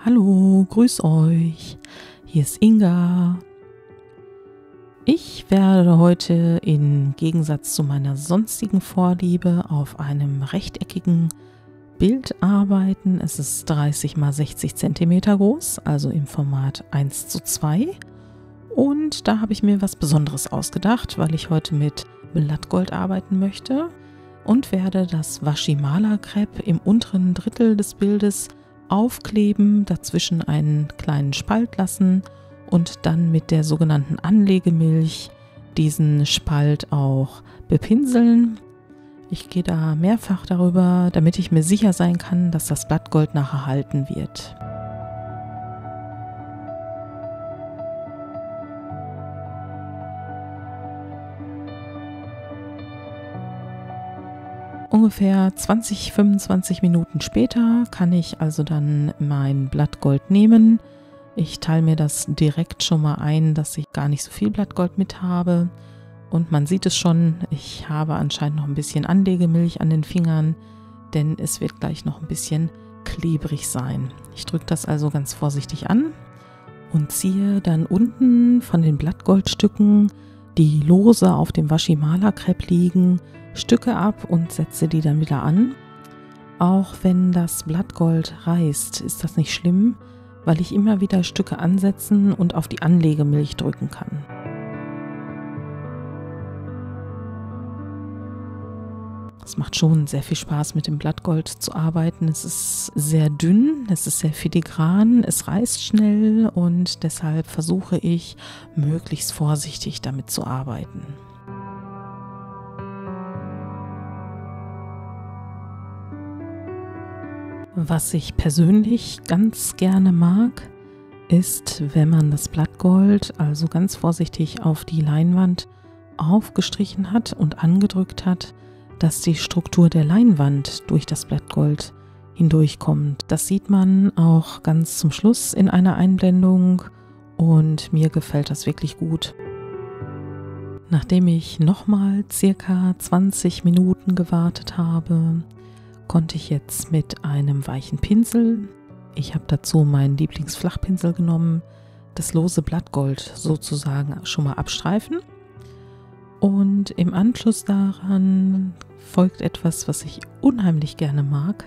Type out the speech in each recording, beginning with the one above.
Hallo, grüß euch. Hier ist Inga. Ich werde heute im Gegensatz zu meiner sonstigen Vorliebe auf einem rechteckigen Bild arbeiten. Es ist 30 x 60 cm groß, also im Format 1:2. Und da habe ich mir was Besonderes ausgedacht, weil ich heute mit Blattgold arbeiten möchte und werde das Washimala-Crepe im unteren Drittel des Bildes aufkleben, dazwischen einen kleinen Spalt lassen und dann mit der sogenannten Anlegemilch diesen Spalt auch bepinseln. Ich gehe da mehrfach darüber, damit ich mir sicher sein kann, dass das Blattgold nachher halten wird. Ungefähr 20-25 Minuten später kann ich also dann mein Blattgold nehmen. Ich teile mir das direkt schon mal ein, dass ich gar nicht so viel Blattgold mit habe. Und man sieht es schon, ich habe anscheinend noch ein bisschen Anlegemilch an den Fingern, denn es wird gleich noch ein bisschen klebrig sein. Ich drücke das also ganz vorsichtig an und ziehe dann unten von den Blattgoldstücken, die lose auf dem Washimala-Crepe liegen, Stücke ab und setze die dann wieder an. Auch wenn das Blattgold reißt, ist das nicht schlimm, weil ich immer wieder Stücke ansetzen und auf die Anlegemilch drücken kann. Es macht schon sehr viel Spaß, mit dem Blattgold zu arbeiten. Es ist sehr dünn, es ist sehr filigran, es reißt schnell und deshalb versuche ich, möglichst vorsichtig damit zu arbeiten. Was ich persönlich ganz gerne mag, ist, wenn man das Blattgold also ganz vorsichtig auf die Leinwand aufgestrichen hat und angedrückt hat, dass die Struktur der Leinwand durch das Blattgold hindurchkommt. Das sieht man auch ganz zum Schluss in einer Einblendung und mir gefällt das wirklich gut. Nachdem ich nochmal circa 20 Minuten gewartet habe, konnte ich jetzt mit einem weichen Pinsel, ich habe dazu meinen Lieblingsflachpinsel genommen, das lose Blattgold sozusagen schon mal abstreifen. Und im Anschluss daran folgt etwas, was ich unheimlich gerne mag,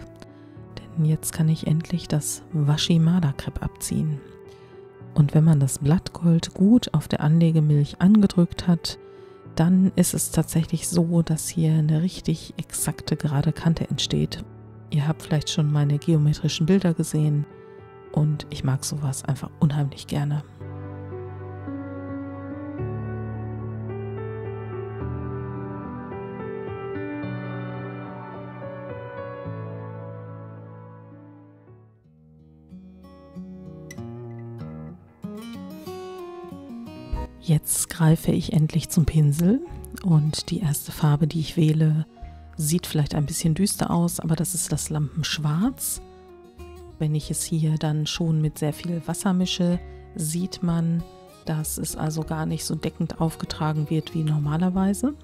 denn jetzt kann ich endlich das Washimala-Crepe abziehen. Und wenn man das Blattgold gut auf der Anlegemilch angedrückt hat, dann ist es tatsächlich so, dass hier eine richtig exakte gerade Kante entsteht. Ihr habt vielleicht schon meine geometrischen Bilder gesehen und ich mag sowas einfach unheimlich gerne. Jetzt greife ich endlich zum Pinsel und die erste Farbe, die ich wähle, sieht vielleicht ein bisschen düster aus, aber das ist das Lampenschwarz. Wenn ich es hier dann schon mit sehr viel Wasser mische, sieht man, dass es also gar nicht so deckend aufgetragen wird wie normalerweise.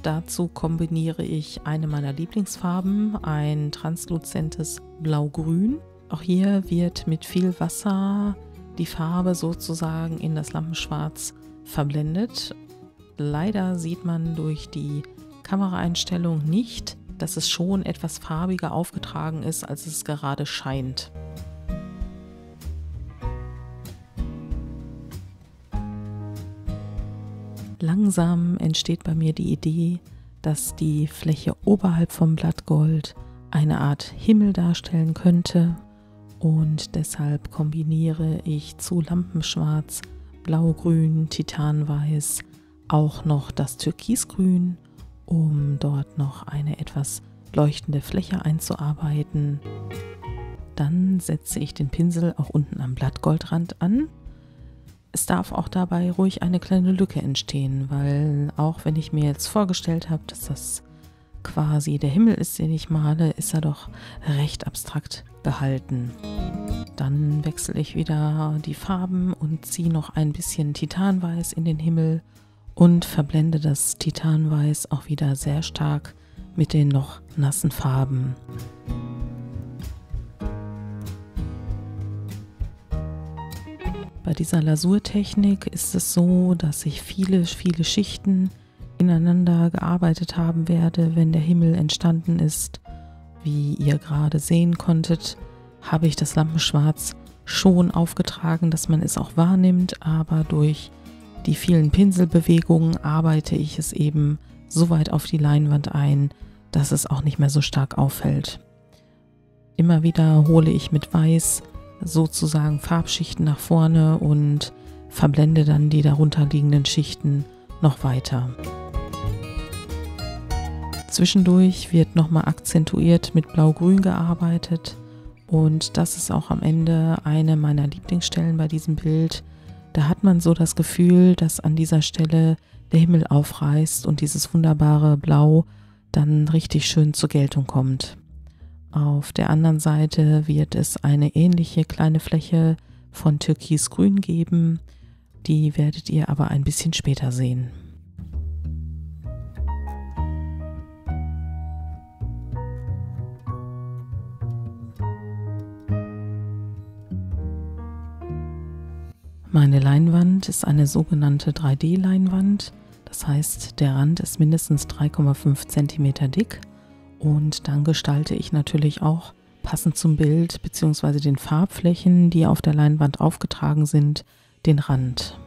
Dazu kombiniere ich eine meiner Lieblingsfarben, ein transluzentes Blau-Grün. Auch hier wird mit viel Wasser die Farbe sozusagen in das Lampenschwarz verblendet. Leider sieht man durch die Kameraeinstellung nicht, dass es schon etwas farbiger aufgetragen ist, als es gerade scheint. Langsam entsteht bei mir die Idee, dass die Fläche oberhalb vom Blattgold eine Art Himmel darstellen könnte. Und deshalb kombiniere ich zu Lampenschwarz, Blaugrün, Titanweiß auch noch das Türkisgrün, um dort noch eine etwas leuchtende Fläche einzuarbeiten. Dann setze ich den Pinsel auch unten am Blattgoldrand an. Es darf auch dabei ruhig eine kleine Lücke entstehen, weil auch wenn ich mir jetzt vorgestellt habe, dass das quasi der Himmel ist, den ich male, ist er doch recht abstrakt gehalten. Dann wechsle ich wieder die Farben und ziehe noch ein bisschen Titanweiß in den Himmel und verblende das Titanweiß auch wieder sehr stark mit den noch nassen Farben. Bei dieser Lasurtechnik ist es so, dass ich viele Schichten ineinander gearbeitet haben werde, wenn der Himmel entstanden ist. Wie ihr gerade sehen konntet, habe ich das Lampenschwarz schon aufgetragen, dass man es auch wahrnimmt, aber durch die vielen Pinselbewegungen arbeite ich es eben so weit auf die Leinwand ein, dass es auch nicht mehr so stark auffällt. Immer wieder hole ich mit Weiß sozusagen Farbschichten nach vorne und verblende dann die darunter liegenden Schichten noch weiter. Zwischendurch wird nochmal akzentuiert mit Blau-Grün gearbeitet und das ist auch am Ende eine meiner Lieblingsstellen bei diesem Bild. Da hat man so das Gefühl, dass an dieser Stelle der Himmel aufreißt und dieses wunderbare Blau dann richtig schön zur Geltung kommt. Auf der anderen Seite wird es eine ähnliche kleine Fläche von Türkisgrün geben, die werdet ihr aber ein bisschen später sehen. Meine Leinwand ist eine sogenannte 3D-Leinwand, das heißt, der Rand ist mindestens 3,5 cm dick und dann gestalte ich natürlich auch passend zum Bild bzw. den Farbflächen, die auf der Leinwand aufgetragen sind, den Rand.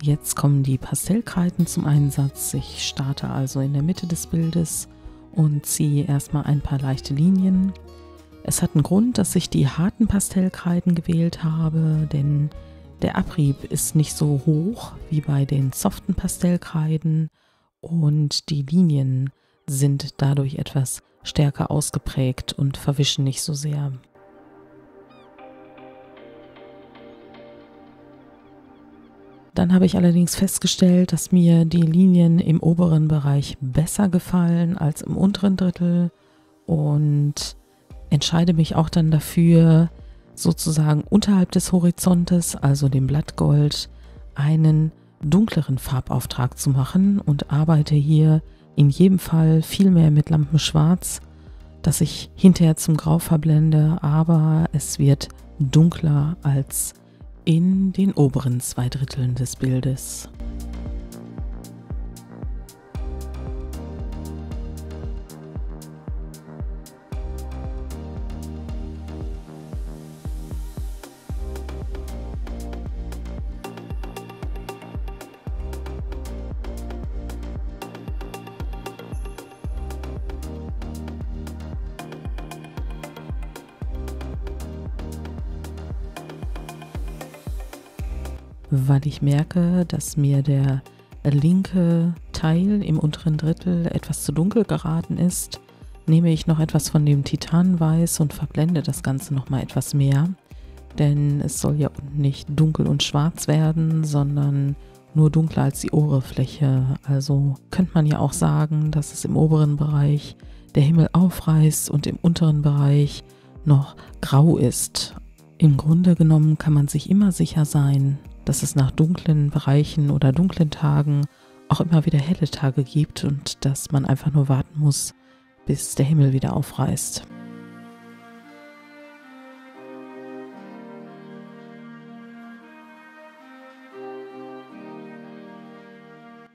Jetzt kommen die Pastellkreiden zum Einsatz. Ich starte also in der Mitte des Bildes und ziehe erstmal ein paar leichte Linien. Es hat einen Grund, dass ich die harten Pastellkreiden gewählt habe, denn der Abrieb ist nicht so hoch wie bei den soften Pastellkreiden und die Linien sind dadurch etwas stärker ausgeprägt und verwischen nicht so sehr. Dann habe ich allerdings festgestellt, dass mir die Linien im oberen Bereich besser gefallen als im unteren Drittel und entscheide mich auch dann dafür, sozusagen unterhalb des Horizontes, also dem Blattgold, einen dunkleren Farbauftrag zu machen und arbeite hier in jedem Fall viel mehr mit Lampenschwarz, das ich hinterher zum Grau verblende, aber es wird dunkler als in den oberen 2/3 des Bildes. Weil ich merke, dass mir der linke Teil im unteren Drittel etwas zu dunkel geraten ist, nehme ich noch etwas von dem Titanweiß und verblende das Ganze noch mal etwas mehr, denn es soll ja nicht dunkel und schwarz werden, sondern nur dunkler als die Oberfläche. Also könnte man ja auch sagen, dass es im oberen Bereich der Himmel aufreißt und im unteren Bereich noch grau ist. Im Grunde genommen kann man sich immer sicher sein, dass es nach dunklen Bereichen oder dunklen Tagen auch immer wieder helle Tage gibt und dass man einfach nur warten muss, bis der Himmel wieder aufreißt.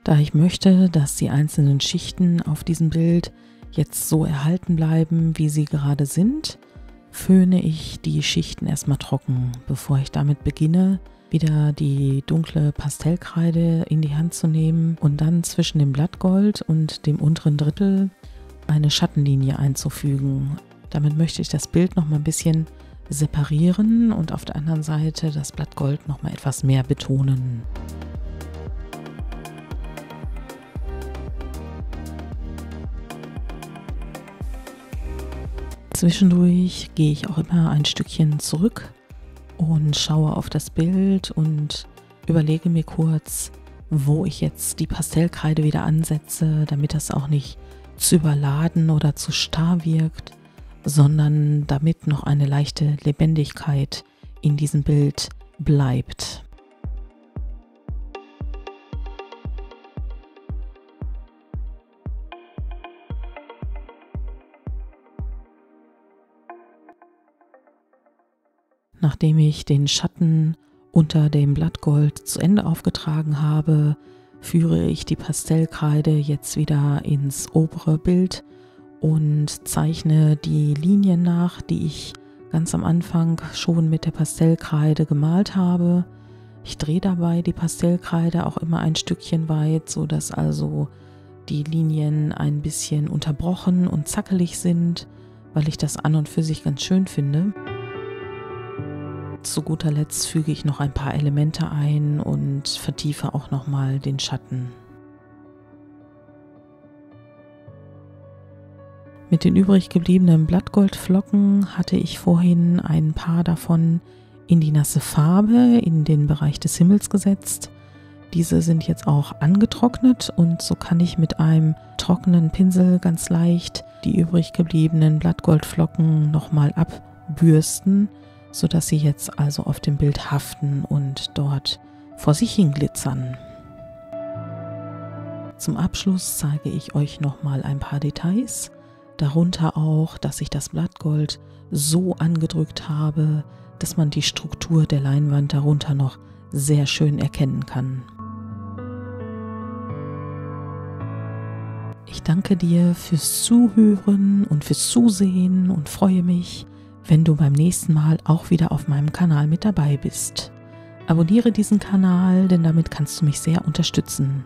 Da ich möchte, dass die einzelnen Schichten auf diesem Bild jetzt so erhalten bleiben, wie sie gerade sind, föhne ich die Schichten erstmal trocken, bevor ich damit beginne, wieder die dunkle Pastellkreide in die Hand zu nehmen und dann zwischen dem Blattgold und dem unteren Drittel eine Schattenlinie einzufügen. Damit möchte ich das Bild noch mal ein bisschen separieren und auf der anderen Seite das Blattgold noch mal etwas mehr betonen. Zwischendurch gehe ich auch immer ein Stückchen zurück und schaue auf das Bild und überlege mir kurz, wo ich jetzt die Pastellkreide wieder ansetze, damit das auch nicht zu überladen oder zu starr wirkt, sondern damit noch eine leichte Lebendigkeit in diesem Bild bleibt. Nachdem ich den Schatten unter dem Blattgold zu Ende aufgetragen habe, führe ich die Pastellkreide jetzt wieder ins obere Bild und zeichne die Linien nach, die ich ganz am Anfang schon mit der Pastellkreide gemalt habe. Ich drehe dabei die Pastellkreide auch immer ein Stückchen weit, sodass also die Linien ein bisschen unterbrochen und zackelig sind, weil ich das an und für sich ganz schön finde. Zu guter Letzt füge ich noch ein paar Elemente ein und vertiefe auch nochmal den Schatten. Mit den übrig gebliebenen Blattgoldflocken hatte ich vorhin ein paar davon in die nasse Farbe in den Bereich des Himmels gesetzt. Diese sind jetzt auch angetrocknet und so kann ich mit einem trockenen Pinsel ganz leicht die übrig gebliebenen Blattgoldflocken nochmal abbürsten, sodass sie jetzt also auf dem Bild haften und dort vor sich hin glitzern. Zum Abschluss zeige ich euch nochmal ein paar Details, darunter auch, dass ich das Blattgold so angedrückt habe, dass man die Struktur der Leinwand darunter noch sehr schön erkennen kann. Ich danke dir fürs Zuhören und fürs Zusehen und freue mich, wenn du beim nächsten Mal auch wieder auf meinem Kanal mit dabei bist. Abonniere diesen Kanal, denn damit kannst du mich sehr unterstützen.